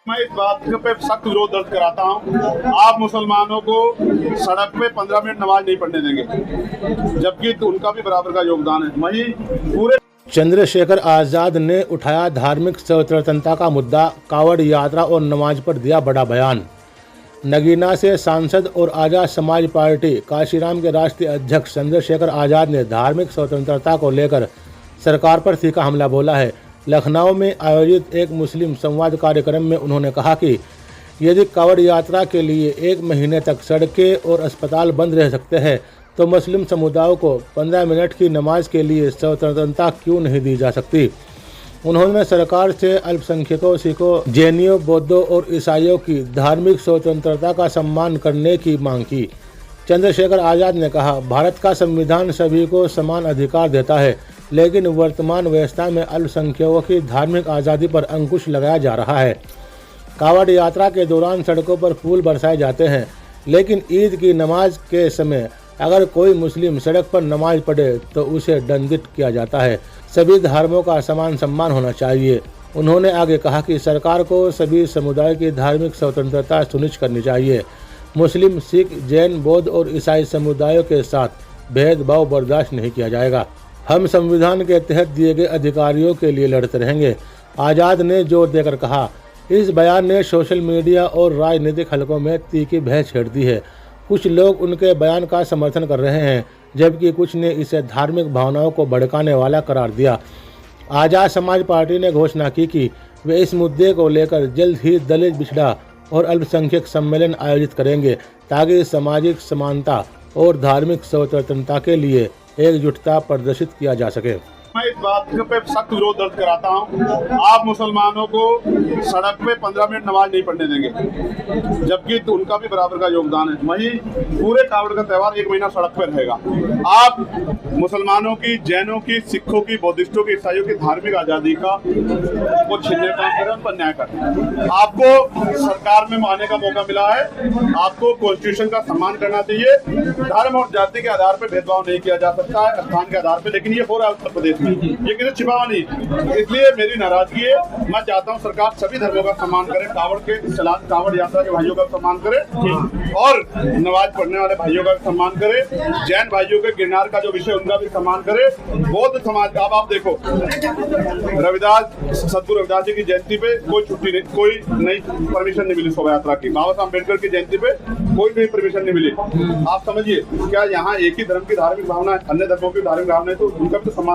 मैं इस बात पे सख्त विरोध दर्ज कराता हूँ। आप मुसलमानों को सड़क पे 15 मिनट नमाज नहीं पढ़ने देंगे, जबकि उनका भी बराबर का योगदान है। वहीं पूरे चंद्रशेखर आजाद ने उठाया धार्मिक स्वतंत्रता का मुद्दा, कावड़ यात्रा और नमाज पर दिया बड़ा बयान। नगीना से सांसद और आजाद समाज पार्टी काशीराम के राष्ट्रीय अध्यक्ष चंद्रशेखर आजाद ने धार्मिक स्वतंत्रता को लेकर सरकार पर तीखा हमला बोला है। लखनऊ में आयोजित एक मुस्लिम संवाद कार्यक्रम में उन्होंने कहा कि यदि कावड़ यात्रा के लिए 1 महीने तक सड़कें और अस्पताल बंद रह सकते हैं तो मुस्लिम समुदाय को 15 मिनट की नमाज के लिए स्वतंत्रता क्यों नहीं दी जा सकती। उन्होंने सरकार से अल्पसंख्यकों, सिखों, जैनियों, बौद्धों और ईसाइयों की धार्मिक स्वतंत्रता का सम्मान करने की मांग की। चंद्रशेखर आजाद ने कहा, भारत का संविधान सभी को समान अधिकार देता है, लेकिन वर्तमान व्यवस्था में अल्पसंख्यकों की धार्मिक आज़ादी पर अंकुश लगाया जा रहा है। कावड़ यात्रा के दौरान सड़कों पर फूल बरसाए जाते हैं, लेकिन ईद की नमाज के समय अगर कोई मुस्लिम सड़क पर नमाज पढ़े तो उसे दंडित किया जाता है। सभी धर्मों का समान सम्मान होना चाहिए। उन्होंने आगे कहा कि सरकार को सभी समुदाय की धार्मिक स्वतंत्रता सुनिश्चित करनी चाहिए। मुस्लिम, सिख, जैन, बौद्ध और ईसाई समुदायों के साथ भेदभाव बर्दाश्त नहीं किया जाएगा। हम संविधान के तहत दिए गए अधिकारियों के लिए लड़ते रहेंगे, आज़ाद ने जोर देकर कहा। इस बयान ने सोशल मीडिया और राजनीतिक हलकों में तीखी बहस छेड़ दी है। कुछ लोग उनके बयान का समर्थन कर रहे हैं, जबकि कुछ ने इसे धार्मिक भावनाओं को भड़काने वाला करार दिया। आज़ाद समाज पार्टी ने घोषणा की कि वे इस मुद्दे को लेकर जल्द ही दलित, पिछड़ा और अल्पसंख्यक सम्मेलन आयोजित करेंगे, ताकि सामाजिक समानता और धार्मिक स्वतंत्रता के लिए एकजुटता प्रदर्शित किया जा सके। मैं इस बात पे सख्त विरोध दर्ज कराता हूँ। आप मुसलमानों को सड़क पे 15 मिनट नमाज नहीं पढ़ने देंगे, जबकि उनका भी बराबर का योगदान है। वहीं पूरे कावड़ का त्यौहार 1 महीना सड़क पे रहेगा। आप मुसलमानों की, जैनों की, सिखों की, बौद्धिस्टों की, ईसाइयों की धार्मिक आज़ादी का वो छीनने का करें, उन पर न्याय करें। आपको सरकार में आने का मौका मिला है, आपको कॉन्स्टिट्यूशन का सम्मान करना चाहिए। धर्म और जाति के आधार पर भेदभाव नहीं किया जा सकता है, स्थान के आधार पर, लेकिन ये हो रहा है उत्तर प्रदेश में। ये किसी छिपावा नहीं। इसलिए मेरी नाराजगी है। मैं चाहता हूँ सरकार सभी धर्मों का सम्मान करे, कावड़ यात्रा के भाइयों का सम्मान करे और नमाज पढ़ने वाले भाइयों का सम्मान करे। जैन भाइयों के गिरनार का जो विषय उनका भी सम्मान करे। बौद्ध समाज का आप देखो, सदगुरु रविदास जी की जयंती पे कोई छुट्टी नहीं, कोई नई परमिशन नहीं मिली शोभा यात्रा की। बाबा साहब अम्बेडकर की जयंती पे कोई नई परमिशन नहीं मिली। आप समझिए, क्या यहाँ एक ही धर्म की धार्मिक भावना है, अन्य धर्मों की धार्मिक भावना है, तो उनका भी तो सम्मान